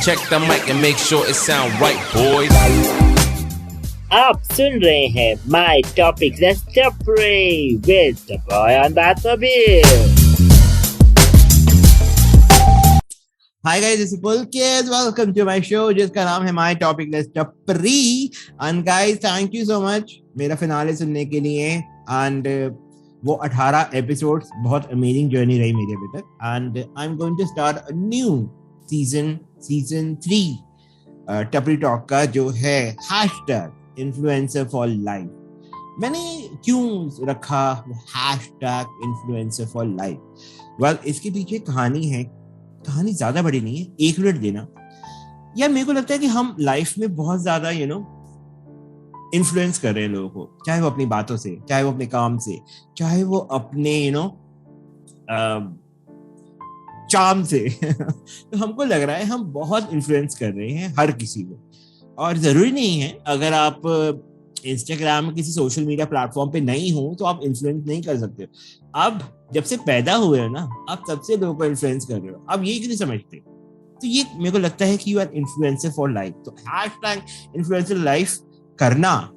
Check the mic and make sure it sound right, boys. आप सुन रहे हैं My Topic Let's Pray with the boy on Batmobile. Hi guys, this is Pulkit. Welcome to my show जिसका नाम है My Topic Let's Pray. And guys, thank you so much मेरा finale सुनने के लिए. And वो 18 एपिसोड्स बहुत amazing journey रही मेरी अभी तक. And I'm going to start a new season 3 टपरी टॉक का जो है #influencer for life. मैंने क्यों रखा #influencer for life? Well, इसके पीछे कहानी है. कहानी ज्यादा बड़ी नहीं है, 1 मिनट देना. यार मेरे को लगता है कि हम लाइफ में बहुत ज्यादा इन्फ्लुएंस कर रहे हैं लोगों को, चाहे वो अपनी बातों से, चाहे वो अपने काम से, चाहे वो अपने चार्म से. तो हमको लग रहा है हम बहुत इन्फ्लुएंस कर रहे हैं हर किसी को. और जरूरी नहीं है अगर आप इंस्टाग्राम में किसी सोशल मीडिया प्लेटफॉर्म पे नहीं हो तो आप इन्फ्लुएंस नहीं कर सकते. अब जब से पैदा हुए हो ना, आप सबसे लोगों को इन्फ्लुएंस कर रहे हो. अब ये क्यों नहीं समझते? तो ये मेरे को लगता है कि you are influencer for life. तो #इन्फ्लुएंसर लाइफ करना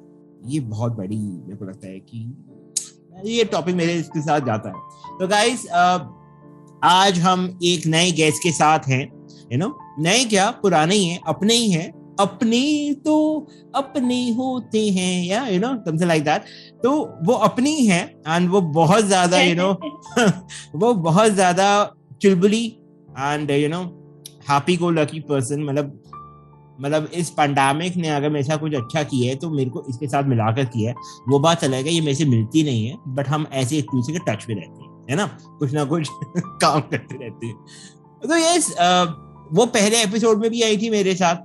ये बहुत बड़ी, मेरे को लगता है कि ये टॉपिक मेरे इसके साथ जाता है. तो गाइस, आज हम एक नए गेस्ट के साथ हैं. नए क्या, पुराने ही हैं, अपने ही हैं. अपने तो अपने होते हैं, या समथिंग लाइक दैट. तो वो अपनी है एंड वो बहुत ज्यादा वो बहुत ज्यादा चुलबुली and happy go lucky person. मतलब इस पैंडेमिक ने अगर मेरे साथ कुछ अच्छा किया है तो मेरे को इसके साथ मिलाकर किया है. वो बात अलग है, ये मेरे से मिलती नहीं है, बट हम ऐसे एक दूसरे के टच में रहते हैं, है ना, कुछ ना कुछ काम करते रहते हैं. तो यस, वो पहले एपिसोड में भी आई थी मेरे साथ,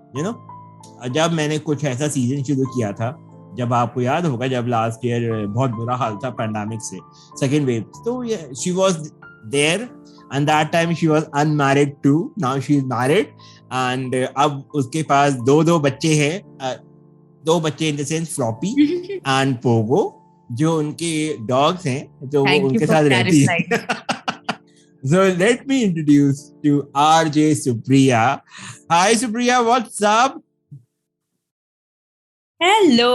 जब मैंने कुछ ऐसा सीजन शुरू किया था, जब आपको याद होगा, जब लास्ट ईयर बहुत बुरा हाल था पैंडेमिक से, सेकेंड वेव. तो she was there and that time she was unmarried too. Now she is married and अब उसके पास दो बच्चे हैं. 2 बच्चे in the sense Floppy and Pogo, जो उनके डॉग्स हैं, जो वो उनके साथ रहती है. So let me introduce to RJ Supriya. Hi Supriya, what's up? Hello,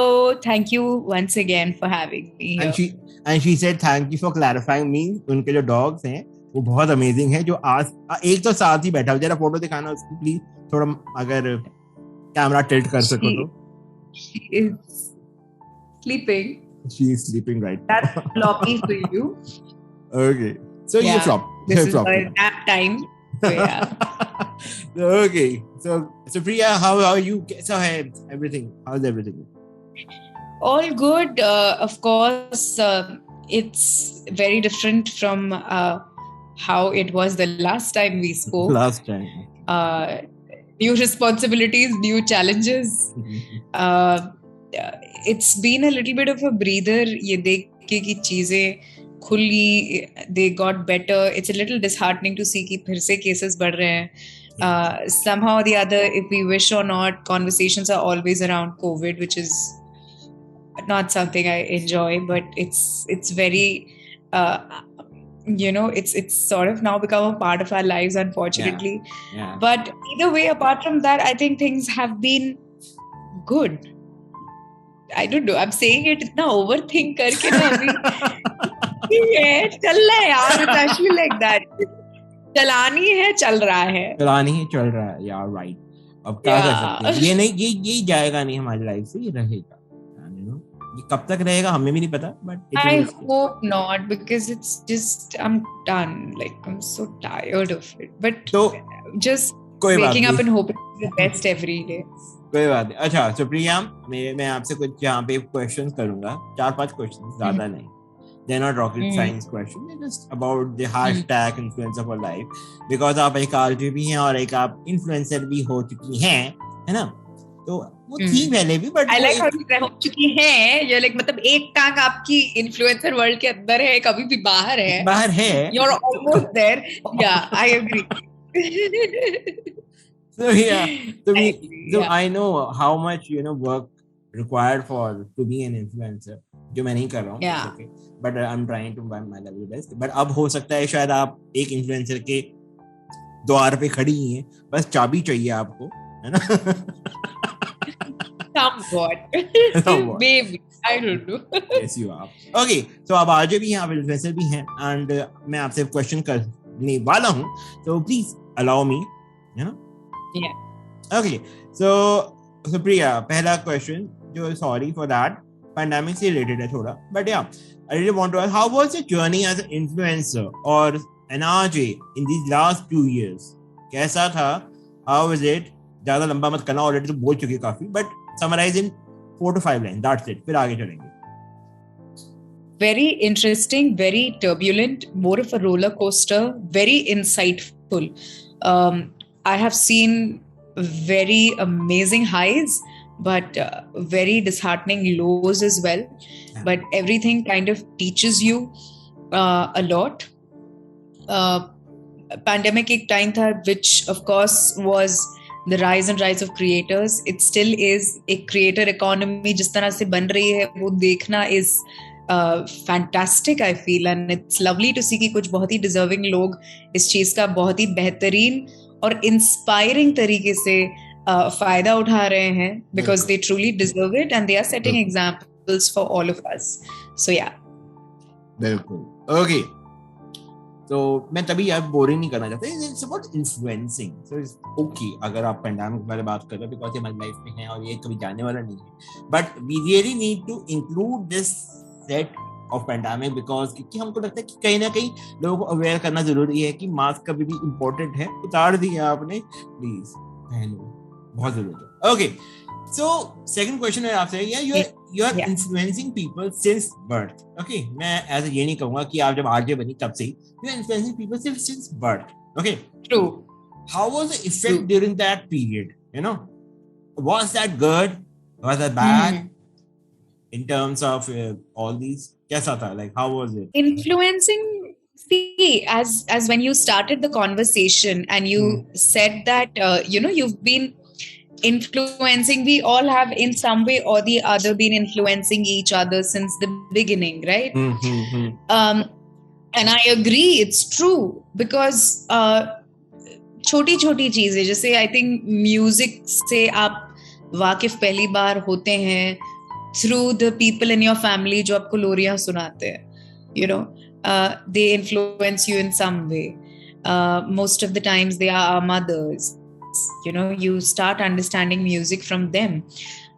thank you once again for having me here. And she said thank you for clarifying me. उनके जो dogs हैं वो बहुत अमेजिंग है. जो आज एक तो साथ ही बैठा हो, जरा फोटो दिखाना उसकी प्लीज, थोड़ा अगर कैमरा टिल्ट कर सको तो. She is sleeping. She is sleeping right now. That's floppy for you. Okay, so Yeah, you flop. This You're is floppy. her nap time. So yeah. Okay, so Priya, how are you? So everything. How's everything? All good. Of course, it's very different from how it was the last time we spoke. Last time. New responsibilities, new challenges. It's been a little bit of a breather. ये देख के कि चीजें खुली, they got better. It's a little disheartening to see कि फिर से cases बढ़ रहे हैं. Somehow or the other, if we wish or not, conversations are always around COVID, which is not something I enjoy, but it's very it's sort of now become a part of our lives, unfortunately. Yeah. But either way, apart from that, I think things have been good. I don't know, I'm saying it इतना overthink करके ना अभी ये चल रहा है यार. It's actually like that. चलानी है, चल रहा है यार. राइट. अब क्या कर सकते हैं, ये नहीं, ये जाएगा नहीं हमारी लाइफ से, ये रहेगा. ये कब तक रहेगा हमें भी नहीं पता, but I hope not, because it's just I'm done. Like I'm so tired of it. But तो just कोई बात waking up नहीं. and hoping for the best every day. कोई बात नहीं. अच्छा सुप्रिया, मैं आपसे कुछ यहाँ पे क्वेश्चंस करूंगा, 4-5 क्वेश्चंस, ज्यादा नहीं. They're not rocket science questions. They're just about the #influencer for life. Because आप एक RJ भी हैं और एक आप इन्फ्लुएंसर भी हो चुकी हैं, है ना? तो वो थी पहले भी, but I like how you हो चुकी हैं. You're like, मतलब एक टांग आपकी इन्फ्लुएंसर वर्ल्ड के अंदर है, कभी भी बाहर है. You're almost there. Yeah, I agree. So yeah, so I know how much work required for to be an influencer, जो मैं नहीं कर रहा हूँ. Yeah. Okay. But I'm trying to buy my level best. But अब हो सकता है शायद आप एक इन्फ्लुएंसर के द्वार पे खड़ी हैं, बस चाबी चाहिए आपको है ना? Somewhat. Somewhat. Maybe. I don't know. Yes, you are. Okay, so आप आरजे भी हैं, आप इन्फ्लुएंसर भी हैं, and मैं आपसे क्वेश्चन करने वाला हूँ, so please allow me, you know? Yeah. Okay, so Priya, पहला क्वेश्चन जो sorry for that, pandemic से related है थोड़ा, but yeah, I really want to ask, how was your journey as an influencer or an RJ in these last 2 years? कैसा था? How was it? ज़्यादा लंबा मत करना, already तो बोल चुके काफी, but summarize in 4 to 5 lines. That's it. फिर आगे चलेंगे. Very interesting, very turbulent, more of a roller coaster, very insightful. I have seen very amazing highs, but very disheartening lows as well. Yeah. But everything kind of teaches you a lot. Pandemic एक time था, which of course was the rise and rise of creators. It still is. एक creator economy जिस तरह से बन रही है वो देखना is fantastic, I feel, and it's lovely to see कि कुछ बहुत ही deserving लोग इस चीज का बहुत ही बेहतरीन और inspiring तरीके से फायदा उठा रहे हैं, because they truly deserve it and they are setting examples for all of us. So yeah. बिल्कुल. Okay. तो मैं तभी यार बोरिंग नहीं करना चाहता. It's about influencing. So it's okay अगर आप पैंडेमिक वाले बात कर रहे हो, because ये हमारी लाइफ में है और ये कभी जाने वाला नहीं है. But we really need to include this set of pandemic because क्योंकि हमको लगता है कि कहीं ना कहीं लोगों को अवेयर करना जरूरी है कि मास्क कभी भी इम्पोर्टेंट है. उतार दिया आपने, प्लीज पहन लो, बहुत जरूरत है. Okay. So second question है आपसे, you are influencing people since birth. Okay, मैं ऐसे ये नहीं कहूँगा कि आप जब आरजे बनी तब से, you are influencing people since birth. Okay. True. How was the effect during that period? You know, was that good? Was that bad? In terms of all these, कैसा था? Like, how was it? Influencing. See, as when you started the conversation and you said that you've been influencing, we all have in some way or the other been influencing each other since the beginning, right? And I agree, it's true, because छोटी छोटी चीजें, जैसे I think music से आप वाकिफ पहली बार होते हैं through the people in your family जो आपको लोरियां सुनाते हैं, you know, they influence you in some way. Most of the times they are our mothers. You know, you start understanding music from them.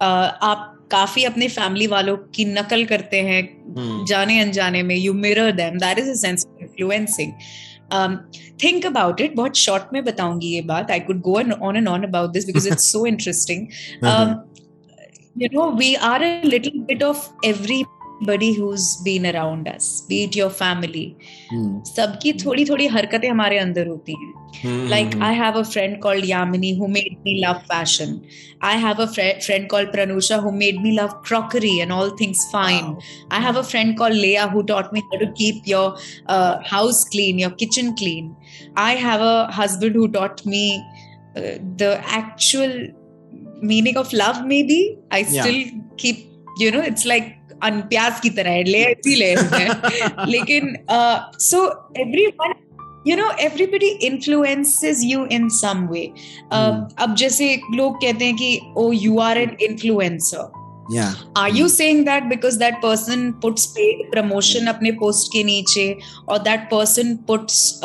आप काफी अपने फैमिली वालों की नकल करते हैं जाने अनजाने में. You mirror them. That is a sense of influencing. Think about it. बहुत short में बताऊंगी ये बात. I could go on and on about this because it's so interesting. You know, we are a little bit of everybody who's been around us, be it your family. सबकी थोड़ी थोड़ी हरकतें हमारे अंदर होती हैं. Like, I have a friend called Yamini who made me love fashion. I have a friend called Pranusha who made me love crockery and all things fine. Wow. I have a friend called Leah who taught me how to keep your house clean, your kitchen clean. I have a husband who taught me the actual meaning of love, maybe. I still keep, you know, it's like प्याज की तरह है, ले ऐसी ले लेकिन so everyone, you know, everybody influences you in some way. अब जैसे लोग कहते हैं कि oh, you are an influencer. Yeah. Are you saying that because that person puts paid promotion अपने post के नीचे, or that person puts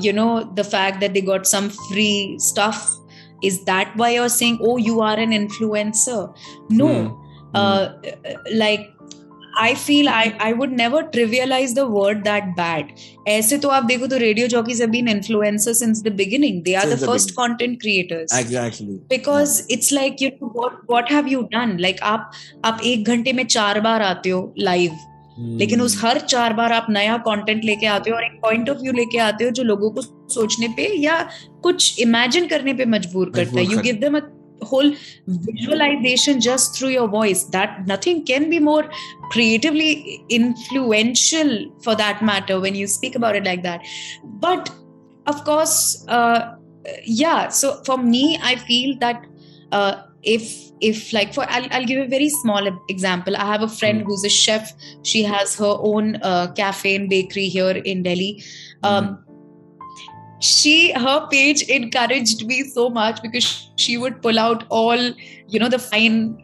you know, the fact that they got some free stuff, is that why you're saying oh, you are an influencer? No. Like, I feel I would never trivialize the word that bad. ऐसे तो आप देखो तो radio jockeys have been influencers since the beginning. They are the first content creators. Exactly. Because it's like, you know, what have you done? Like, आप 1 घंटे में 4 बार आते हो live. लेकिन उस हर 4 बार आप नया कंटेंट लेके आते हो और एक पॉइंट ऑफ व्यू लेके आते हो जो लोगों को सोचने पे या कुछ इमेजिन करने पे मजबूर करता है. You give them a whole visualization just through your voice. That nothing can be more creatively influential for that matter when you speak about it like that. But of course, yeah, so for me, I feel that if like, for I'll give a very small example. I have a friend who's a chef. She has her own cafe and bakery here in Delhi. her page encouraged me so much because she would pull out all, the fine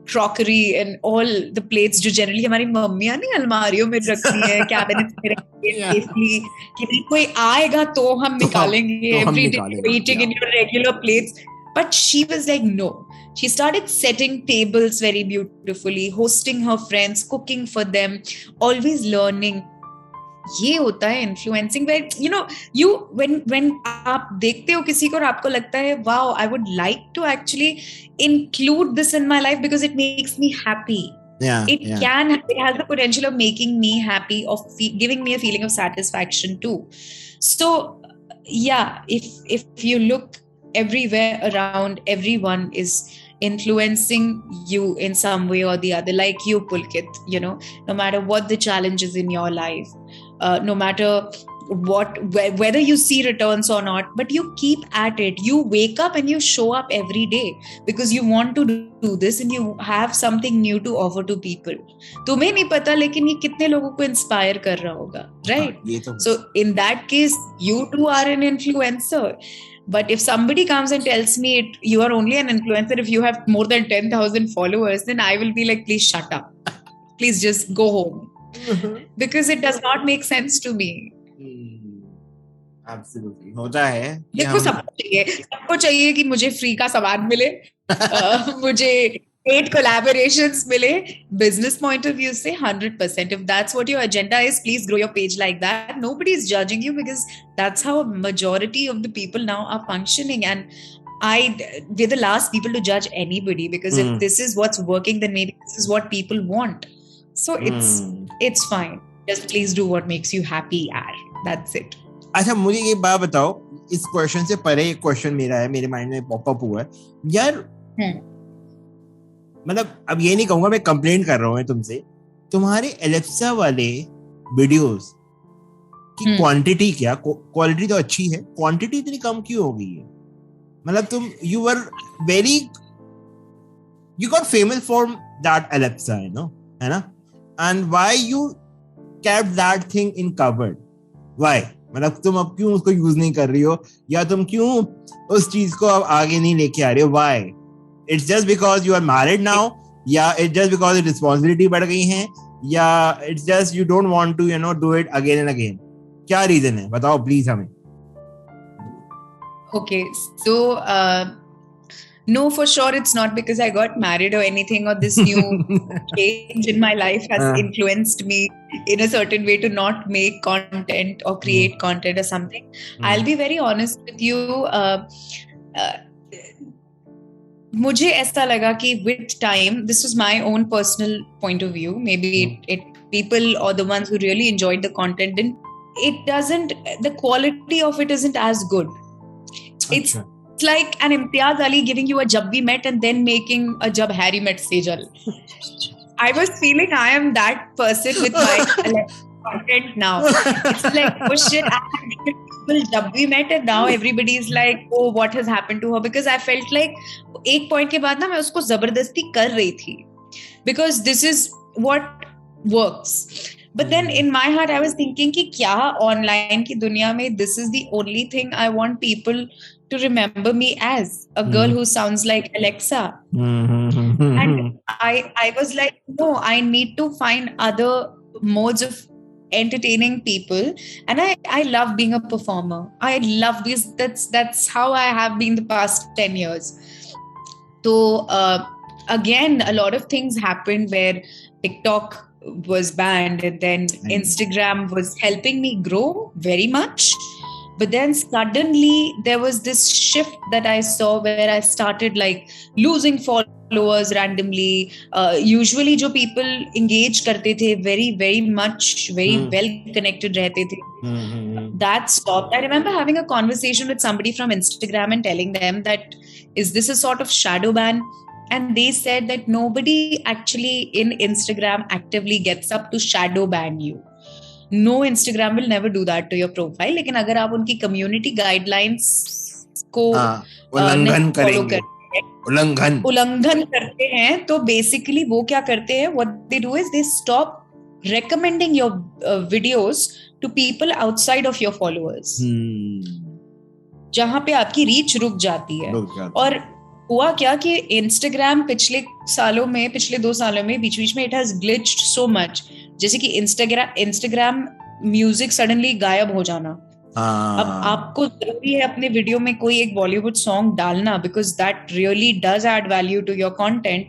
crockery and all the plates जो generally हमारी मम्मियाँ नहीं अलमारियों में रखती हैं, cabinets में रखती हैं safely, कि नहीं कोई आएगा तो हम निकालेंगे, every day eating in your regular plates. But she was like, no. She started setting tables very beautifully, hosting her friends, cooking for them, always learning. ये होता है इन्फ्लुएंसिंग, when आप देखते हो किसी को और आपको लगता है wow, I would like to actually include this in my life because it makes me happy. It has the potential of making me happy, of giving me a feeling of satisfaction too. So yeah, if you look everywhere around, everyone is influencing you in some way or the other, like you, Pulkit, no matter what the challenge is in your life, no matter whether you see returns or not, but you keep at it. You wake up and you show up every day because you want to do this and you have something new to offer to people. तुम्हें नहीं पता लेकिन ये कितने लोगों को inspire कर रहा होगा, right? So in that case, you too are an influencer. But if somebody comes and tells me you are only an influencer if you have more than 10,000 followers, then I will be like, please shut up. Please just go home. Because it does not make sense to me. Absolutely. होता है। देखो सबको चाहिए कि मुझे free का सामान मिले, मुझे paid collaborations मिले. Business point of view से 100%. If that's what your agenda is, please grow your page like that. Nobody is judging you because that's how a majority of the people now are functioning. And we're the last people to judge anybody because if this is what's working, then maybe this is what people want. So it's fine. Just please do what makes you happy. That's it. अच्छा, मुझे ये बात बताओ, इस question से परे एक question मेरा है, मेरे माइंड में पॉप अप हुआ है यार। मतलब अब ये नहीं कहूंगा मैं कंप्लेंट कर रहा हूँ तुमसे, तुम्हारे एलेक्सा वाले वीडियोस की क्वांटिटी क्या, क्वालिटी तो अच्छी है, क्वांटिटी इतनी कम क्यों हो गई है? मतलब तुम you got famous for that Alexa, है ना? And why you kept that thing in cupboard? Why? मतलब तुम अब क्यों उसको यूज नहीं कर रही हो, या तुम क्यों उस चीज को अब आगे नहीं लेके आ रही हो? Why? It's just because you are married now, या it's just because responsibility बढ़ गई हैं, या it's just you don't want to do it again and again? क्या रीजन है, बताओ प्लीज हमें. Okay, so no, for sure it's not because I got married or anything, or this new change in my life has influenced me in a certain way to not make content or create content or something. I'll be very honest with you. मुझे ऐसा लगा कि with time, this was my own personal point of view, maybe people or the ones who really enjoyed the content, the quality of it isn't as good. It's like an Imtiaz Ali giving you a Jab We Met and then making a Jab Harry Met Sejal. I was feeling I am that person with my content now. It's like, oh shit, I have given people Jab We Met and now everybody is like, oh, what has happened to her? Because I felt like एक point के बाद ना मैं उसको जबरदस्ती कर रही थी. Because this is what works. But then in my heart I was thinking कि क्या online की दुनिया में this is the only thing I want people to remember me as, a girl who sounds like Alexa. And I was like, no, I need to find other modes of entertaining people. And I love being a performer. I love this. That's how I have been the past 10 years. So again, a lot of things happened where TikTok was banned and then Instagram was helping me grow very much. But then suddenly there was this shift that I saw where I started like losing followers randomly. Usually जो people engage करते थे very, very much, very well connected रहते थे. That stopped. I remember having a conversation with somebody from Instagram and telling them that, is this a sort of shadow ban? And they said that nobody actually in Instagram actively gets up to shadow ban you. No, Instagram will never do that to your profile. लेकिन अगर आप उनकी community guidelines को उल्लंघन करते हैं, तो basically वो क्या करते हैं? What they do is they stop recommending your videos to people outside of your followers. जहाँ पे आपकी रीच रुक जाती है. और हुआ क्या कि इंस्टाग्राम पिछले 2 सालों में बीच में it has glitched so much. जैसे कि इंस्टाग्राम म्यूजिक सडनली गायब हो जाना. अब आपको जरूरी है अपने वीडियो में कोई एक बॉलीवुड सॉन्ग डालना, because that really does add value to your content.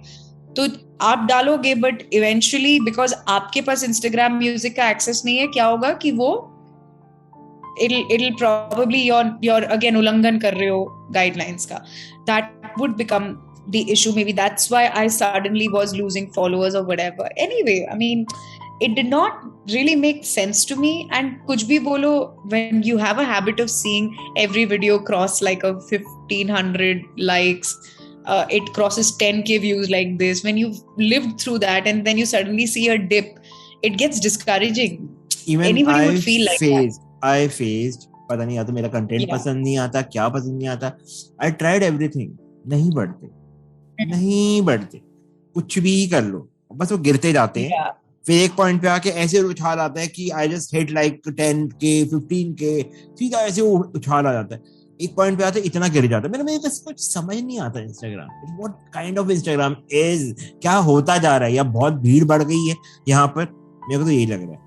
तो आप डालोगे, बट इवेंचुअली बिकॉज आपके पास इंस्टाग्राम म्यूजिक का एक्सेस नहीं है, क्या होगा कि वो it'll probably you're again उल्लंघन कर रहे हो गाइडलाइंस का. That would become the issue. Maybe that's why I suddenly was losing followers or whatever. Anyway, I mean, it did not really make sense to me. And kuch bhi bolo, when you have a habit of seeing every video cross like a 1,500 likes, it crosses 10K views like this. When you've lived through that and then you suddenly see a dip, it gets discouraging. Even anybody would feel like that. I faced, पता नहीं, या तो मेरा content पसंद नहीं आता, क्या पसंद नहीं आता. I tried everything. नहीं बढ़ते, कुछ भी कर लो, बस वो गिरते जाते हैं. फिर एक पॉइंट पे आके ऐसे उछाल आता है कि I just hit like 10K 15K, सीधा ऐसे उछाल आ जाता है. एक पॉइंट पे आते इतना गिर जाता है. मेरे बस कुछ समझ नहीं आता Instagram. What kind of Instagram is? क्या होता जा रहा है? या बहुत भीड़ बढ़ गई है यहाँ पर, मेरे को तो यही लग रहा है.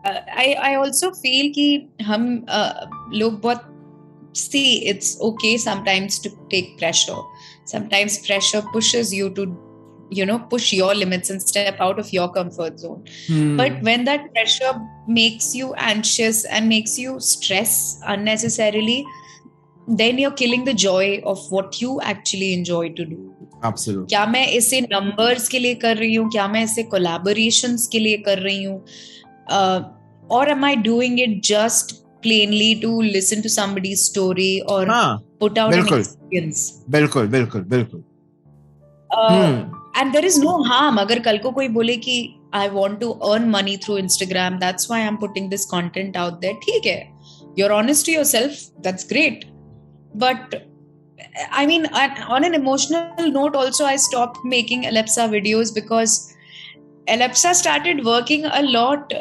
I also feel कि हम लोग बहुत see, it's okay sometimes to take pressure. Sometimes pressure pushes you to, push your limits and step out of your comfort zone. But when that pressure makes you anxious and makes you stress unnecessarily, then you're killing the joy of what you actually enjoy to do. Absolutely. क्या मैं इसे numbers के लिए कर रही हूँ, क्या मैं इसे collaborations के लिए कर रही हूँ, or am I doing it just plainly to listen to somebody's story or put out an experience? बिल्कुल. And there is no harm. अगर कल को कोई बोले कि I want to earn money through Instagram, that's why I'm putting this content out there. ठीक है, you're honest to yourself, that's great. But I mean, on an emotional note also, I stopped making Alexa videos because Alexa started working a lot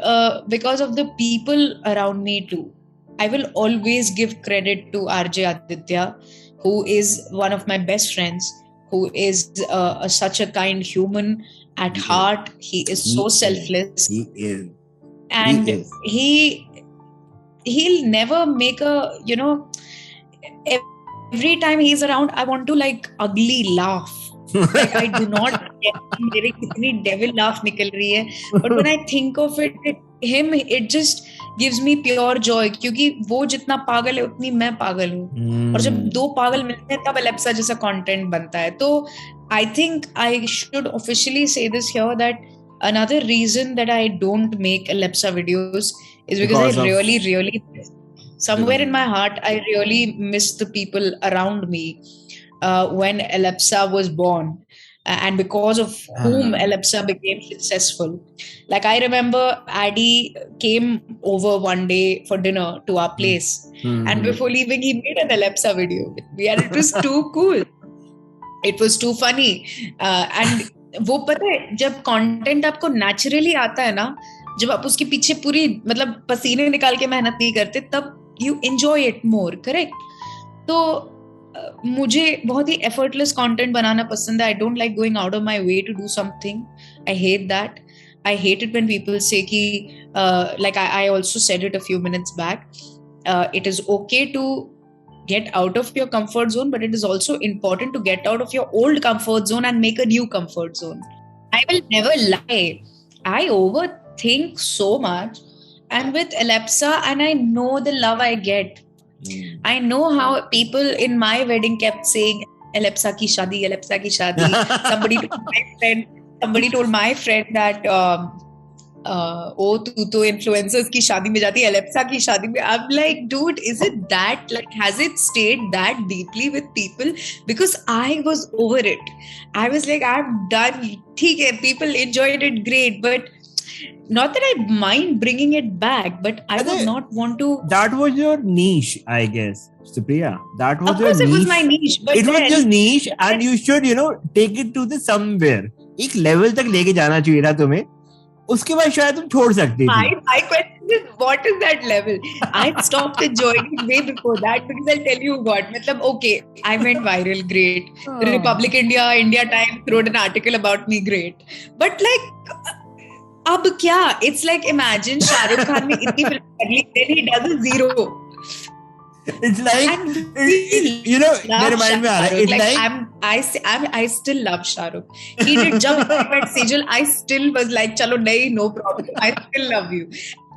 because of the people around me too. I will always give credit to RJ Aditya, who is one of my best friends, who is such a kind human at heart. He is so selfless. He is. And he'll never make a, every time he's around, I want to like ugly laugh. Like I do not मेरे कितनी devil laugh निकल रही है, but when I think of him, it just gives me pure joy, क्योंकि वो जितना पागल है उतनी मैं पागल हूँ. और जब दो पागल मिलते हैं तब Alexa जैसा content बनता है. तो I think I should officially say this here, that another reason that I don't make Alexa videos is because I really somewhere in my heart I really miss the people around me when Alexa was born, and because of whom Alexa became successful. Like I remember Addy came over one day for dinner to our place, and before leaving he made an Alexa video with me, and it was too cool. It was too funny. And वो पता है, जब content आपको naturally आता है ना, जब आप उसके पीछे पूरी मतलब पसीने निकाल के मेहनत नहीं करते, तब you enjoy it more. Correct. तो मुझे बहुत ही effortless content बनाना पसंद है. I don't like going out of my way to do something. I hate that. I hate it when people say कि like I also said it a few minutes back. It is okay to get out of your comfort zone, but it is also important to get out of your old comfort zone and make a new comfort zone. I will never lie. I overthink so much, and with Alexa, and I know the love I get. I know how people in my wedding kept saying Alexa ki shadi, Alexa ki shadi. Somebody told my friend that तू तो influencers की शादी में जाती है, Alexa की शादी में. I'm like, dude, is it that, like, has it stayed that deeply with people? Because I was over it. I was like, I'm done. ठीक है, people enjoyed it, great, but not that I mind bringing it back, but I would not want to. That was your niche, I guess, Supriya. That was your niche. Of course, it was my niche, but it was your niche, and you should, take it to the somewhere. एक level तक लेके जाना चाहिए था तुम्हें. उसके बाद शायद तुम छोड़ सकती थी. My question is, what is that level? I stopped enjoying it way before that because I'll tell you what. मतलब, okay, I went viral, great. Republic India, India Times wrote an article about me, great. But like, अब क्या? It's like, imagine Shahrukh Khan ने इतनी film कर ली, then he does a zero. It's like, you know, मेरे mind में आ रहा है. It's like I still love Shahrukh. He did Jab at Sejal. I still was like, चलो नहीं, no problem. I still love you.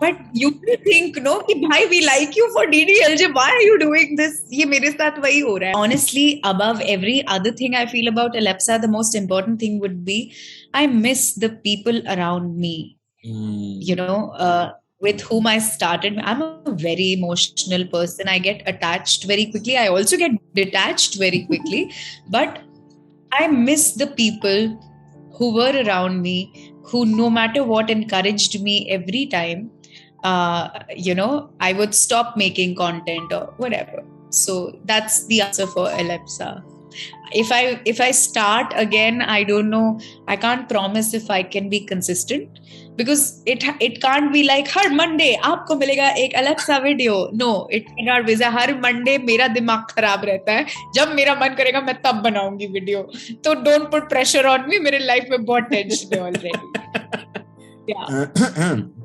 But you think, no, कि भाई, we like you for DDLJ. Why are you doing this? ये मेरे साथ वही हो रहा है. Honestly, above every other thing I feel about Alexa, the most important thing would be I miss the people around me. You know, with whom I started. I'm a very emotional person. I get attached very quickly. I also get detached very quickly. But I miss the people who were around me, who no matter what encouraged me every time. You know, I would stop making content or whatever. So that's the answer for Alexa. If I start again, I don't know. I can't promise if I can be consistent. Because it can't be like her Monday आपको मिलेगा एक Alexa video. No, it cannot be. Her Monday मेरा दिमाग खराब रहता है. जब मेरा मन करेगा मैं तब बनाऊंगी video. तो don't put pressure on me. मेरे life में बहुत tension है already. Yeah.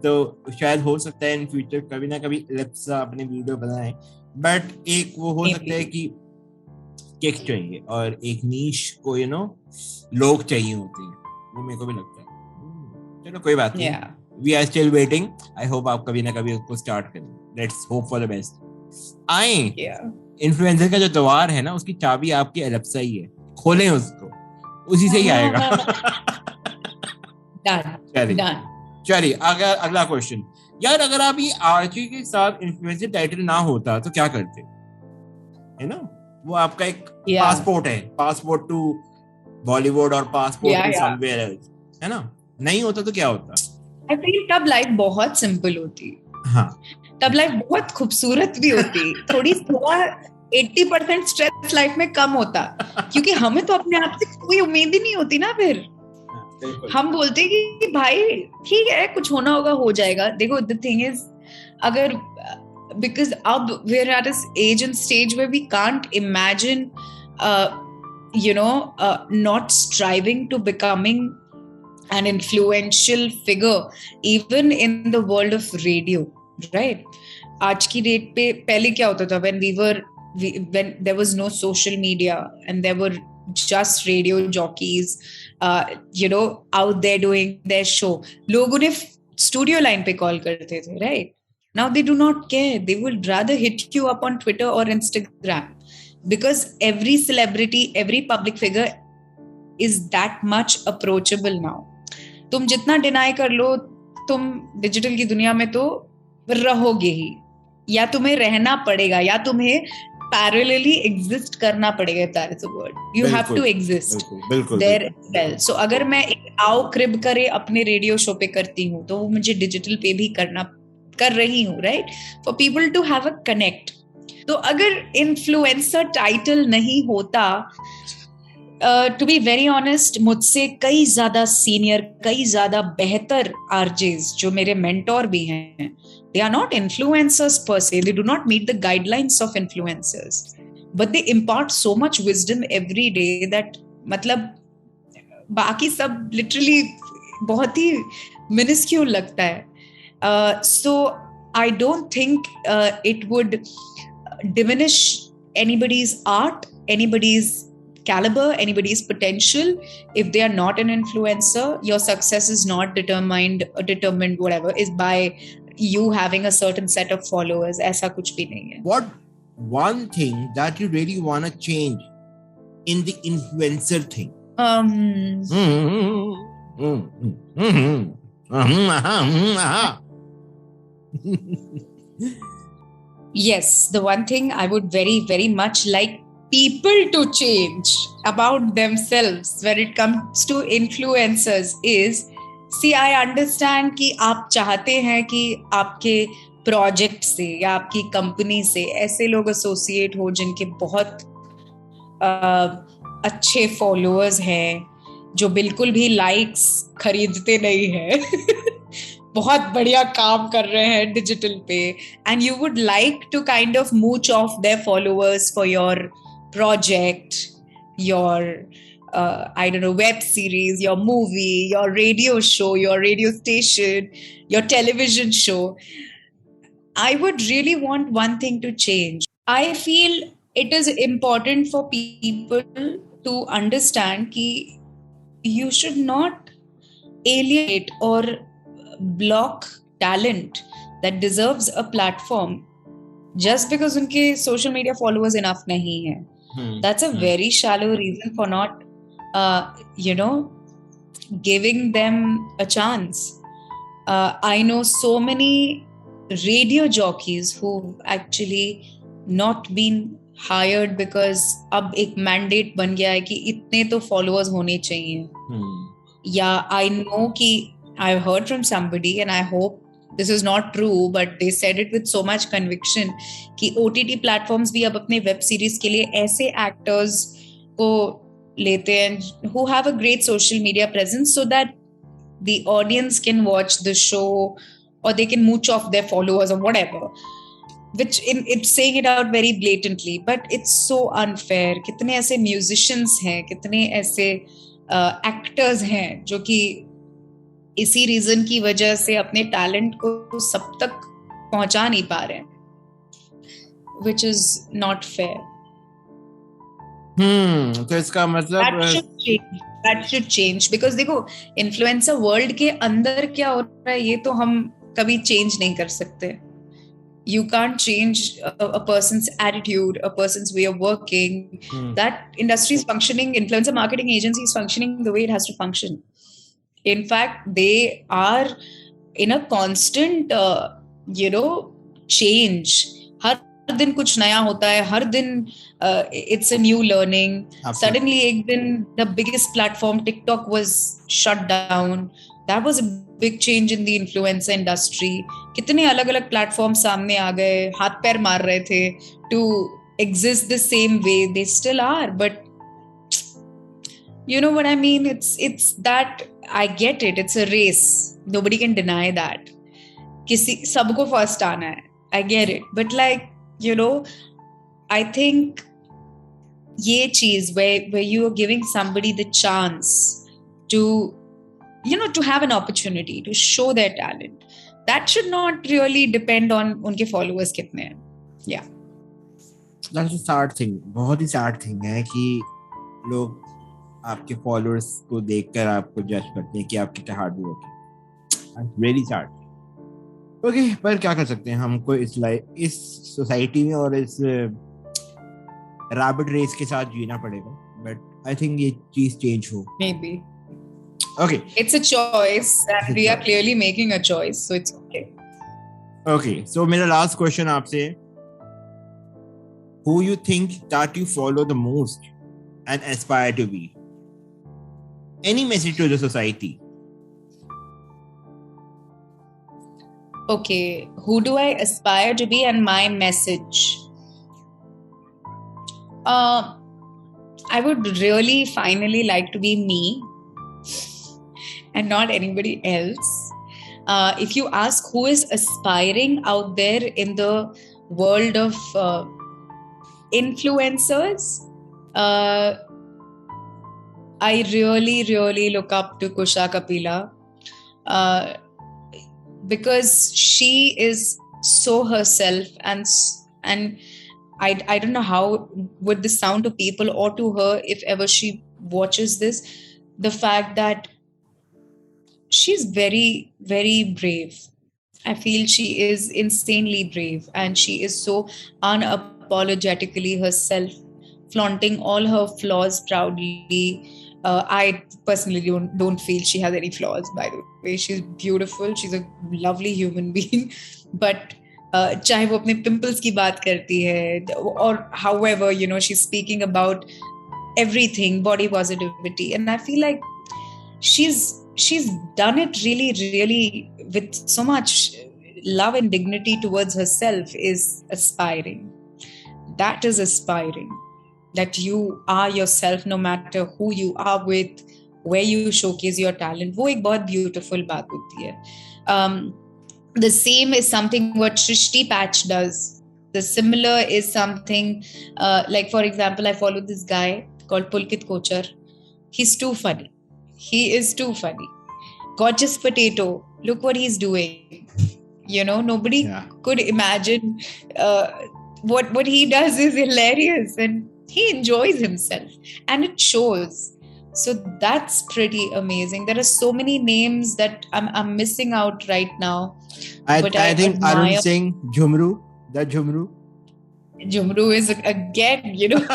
तो शायद हो सकता है in future कभी ना कभी Alexa अपने video बनाए. But एक वो हो सकता है कि किक चाहिए और एक नीश को लोग चाहिए होते हैं. वो मेरे को भी लगता है. चलो कोई बात नहीं. We are still waiting. I hope आप कभी ना कभी उसको स्टार्ट करें. Let's hope for the best. Influencer का जो द्वार है ना, उसकी चाबी आपकी एलेक्सा ही है. खोलें उसको, उसी से ही आएगा. चलिए अगला क्वेश्चन. यार अगर आप ये आरजे के साथ इन्फ्लुएंसर टाइटल ना होता तो क्या करते? है ना, वो आपका एक पासपोर्ट है. पासपोर्ट टू बॉलीवुड और पासपोर्ट टू समवेयर एल्स, है ना. नहीं होता तो क्या होता? I feel तब लाइफ बहुत सिंपल होती. हाँ, तब लाइफ बहुत खूबसूरत भी होती. थोड़ा 80% स्ट्रेस लाइफ में कम होता, क्योंकि हमें तो अपने आप से कोई उम्मीद ही नहीं होती ना. फिर हम बोलते कि भाई ठीक है, कुछ होना होगा हो जाएगा. देखो, the thing is, अगर because अब we're at an age and stage where we can't imagine not striving to becoming an influential figure even in the world of radio, right? आज की डेट पे पहले क्या होता था, when there was no social media and there were just radio jockeys out there doing their show, लोग उन्हें studio line पे कॉल करते थे, right? Now they do not care. They would rather hit you up on Twitter or Instagram, because every celebrity, every public figure is that much approachable now. तुम जितना deny कर लो, तुम digital की दुनिया में तो रहोगे ही, या तुम्हें रहना पड़ेगा या तुम्हें पैरेलली एग्जिस्ट करना पड़ेगा. That is the word. You have to exist there as well. So अगर मैं एक आओ क्रिब करे अपने रेडियो शो पे करती हूँ, तो वो मुझे डिजिटल पे भी कर रही हूँ, right? For people to have a connect. तो अगर इन्फ्लुएंसर टाइटल नहीं होता, टू बी वेरी ऑनेस्ट, मुझसे कई ज्यादा सीनियर, कई ज्यादा बेहतर आरजेस जो मेरे मेंटोर भी हैं, they are not influencers per se. They do not meet the guidelines of influencers, but they impart so much wisdom every day that मतलब बाकी सब literally बहुत ही minuscule लगता है. So I don't think it would diminish anybody's art, anybody's caliber, anybody's potential if they are not an influencer. Your success is not determined whatever is by you having a certain set of followers. ऐसा कुछ भी नहीं है. What one thing that you really want to change in the influencer thing? Yes, the one thing I would very, very much like people to change about themselves when it comes to influencers is, see, I understand कि आप चाहते हैं कि आपके project से या आपकी company से ऐसे लोग एसोसिएट हो जिनके बहुत अच्छे फॉलोअर्स हैं, जो बिल्कुल भी लाइक्स खरीदते नहीं है बहुत बढ़िया काम कर रहे हैं डिजिटल पे, and you would like to kind of mooch off their followers for your project, your I don't know, web series, your movie, your radio show, your radio station, your television show. I would really want one thing to change. I feel it is important for people to understand that you should not alienate or block talent that deserves a platform just because unke social media followers enough nahi hai. That's a very shallow reason for not giving them a chance. I know so many radio jockeys who've actually not been hired because अब एक mandate बन गया है कि इतने तो followers होने चाहिए. या I know कि I've heard from somebody, and I hope this is not true, but they said it with so much conviction कि OTT platforms भी अब अपने web series के लिए ऐसे actors को लेते हैं who have a great social media presence so that the audience can watch the show or they can mooch off their followers or whatever, which it's saying it out very blatantly, but it's so unfair. कितने ऐसे musicians हैं, कितने ऐसे actors हैं जो कि इसी reason की वजह से अपने टैलेंट को सब तक पहुंचा नहीं पा रहे हैं, which is not fair. तो इसका मतलब that should change because देखो इन्फ्लुएंसर वर्ल्ड के अंदर क्या हो रहा है ये तो हम कभी चेंज नहीं कर सकते. You can't change a person's attitude, a person's way of working. That industry is functioning, influencer marketing agency is functioning the way it has to function. In fact, they are in a constant change. हर दिन कुछ नया होता है, हर दिन it's a new learning. Suddenly एक दिन the biggest platform TikTok was shut down. That was a big change in the influencer industry. कितने अलग अलग प्लेटफॉर्म सामने आ गए, हाथ पैर मार रहे थे to exist the same way. They still are, but you know what I mean? It's that I get it. It's a race. Nobody can deny that. किसी सबको first आना है. I get it. But like, I think ये चीज where you are giving somebody the chance to to have an opportunity to show their talent, that should not really depend on उनके followers कितने हैं. Yeah. That's a sad thing. बहुत ही sad thing है कि लोग आपके followers को देखकर आपको जज करते हैं कि आप कितना hard work है. That's really sad. Okay, पर क्या कर सकते हैं, हमको इस सोसाइटी में और इस रैबिट रेस के साथ जीना पड़ेगा. But I think ये चीज change हो. Maybe. Okay. It's a choice, and we are clearly making a choice, so it's okay. Okay, so मेरा last question आपसे, who you think that you follow the most and aspire to be? Any message to the society? Okay, who do I aspire to be and my message? I would really finally like to be me and not anybody else. If you ask who is aspiring out there in the world of influencers, I really, really look up to Kusha Kapila because she is so herself, and I don't know how would this sound to people or to her if ever she watches this, the fact that she's very, very brave. I feel she is insanely brave, and she is so unapologetically herself, flaunting all her flaws proudly. I personally don't feel she has any flaws, by the way. She's beautiful. She's a lovely human being. But चाहे वो अपने pimples की बात करती है, or however, she's speaking about everything, body positivity. And I feel like she's done it really, really with so much love and dignity towards herself, is aspiring. That is aspiring. That you are yourself no matter who you are with, where you showcase your talent, वो एक बहुत beautiful बात होती है. The same is something what Shrishti Patch does. The similar is something like, for example, I follow this guy called Pulkit Kochar. He's too funny. He is too funny. Gorgeous Potato. Look what he's doing. You know, nobody could imagine what he does is hilarious, and he enjoys himself, and it shows. So that's pretty amazing. There are so many names that I'm missing out right now. I think Arun Singh, Jhumru, Jhumru is again, you know.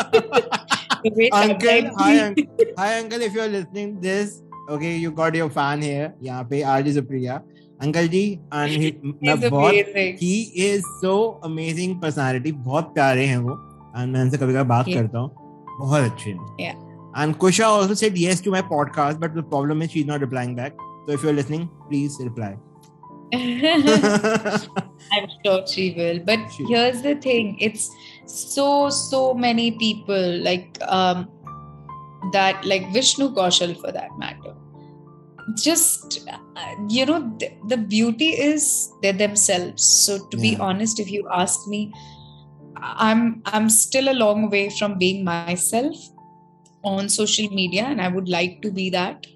Uncle, hi uncle, if you're listening this, okay, you got your fan here. यहाँ पे RJ Supriya, uncle ji, and he is so amazing personality, बहुत प्यारे हैं वो, and मैं उनसे कभी-कभी बात करता हूँ, बहुत अच्छे हैं. Yeah. And Kusha also said yes to my podcast, but the problem is she's not replying back. So if you're listening, please reply. I'm sure she will. But here's the thing: it's so many people like that, like Vishnu Kaushal for that matter. Just you know, the beauty is they're themselves. So to be honest, if you ask me, I'm still a long way from being myself on social media, and I would like to be that.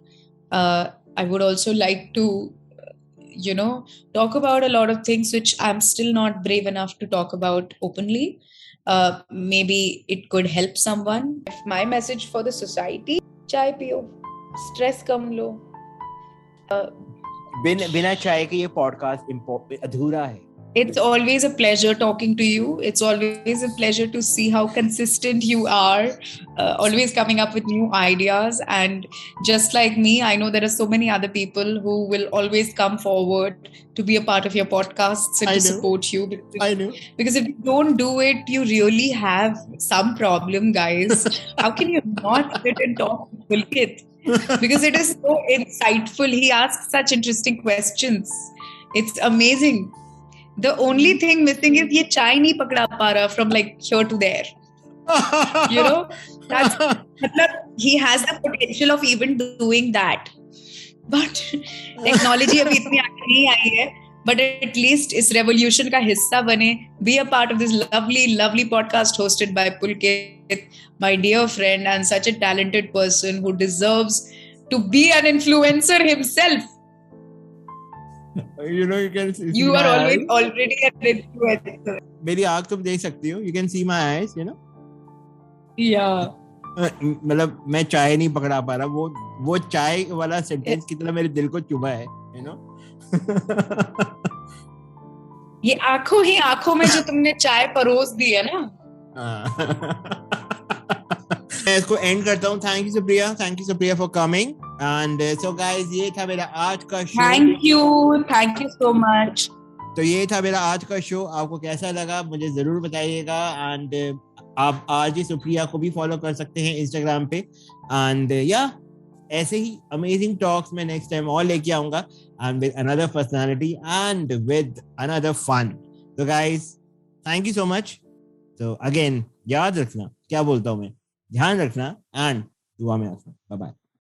I would also like to, you know, talk about a lot of things which I'm still not brave enough to talk about openly. Maybe it could help someone. If my message for the society, chai piyo, stress kam lo. बिना चाय के ये podcast अधूरा है. It's always a pleasure talking to you. It's always a pleasure to see how consistent you are, always coming up with new ideas. And just like me, I know there are so many other people who will always come forward to be a part of your podcasts and to support you. I know. Because if you don't do it, you really have some problem, guys. How can you not sit and talk to Pulkit? Because it is so insightful. He asks such interesting questions. It's amazing. The only thing missing is ये चाय नहीं पकड़ा पा रहा from like here to there. You know, that's मतलब he has the potential of even doing that. But technology अभी इतनी आगे नहीं आई है. But at least इस revolution का हिस्सा बने. Be a part of this lovely podcast hosted by Pulkit, my dear friend and such a talented person who deserves to be an influencer himself. You know, you can see you are already an influencer. मेरी आँख तुम देख सकती हो. You can see my eyes, you know. Yeah. मतलब मैं चाय नहीं पकड़ा पा रहा. वो चाय वाला सेंटेंस कितना मेरे दिल को चुभा है, you know. ये आंखों में जो तुमने चाय परोस दी है ना. मैं इसको एंड करता हूँ. Thank you Supriya for coming. And so guys, ये था मेरा आज का show. Thank you so much. तो ये था मेरा आज का शो. आपको कैसा लगा मुझे जरूर बताइएगा. एंड आप RJ सुप्रिया को भी फॉलो कर सकते हैं इंस्टाग्राम पे. एंड ऐसे ही अमेजिंग टॉक्स में नेक्स्ट टाइम और लेके आऊंगा, and with another personality and with another fun. तो guys, thank you so much. तो अगेन याद रखना, क्या बोलता हूँ मैं, ध्यान रखना एंड दुआ में रखना. Bye bye.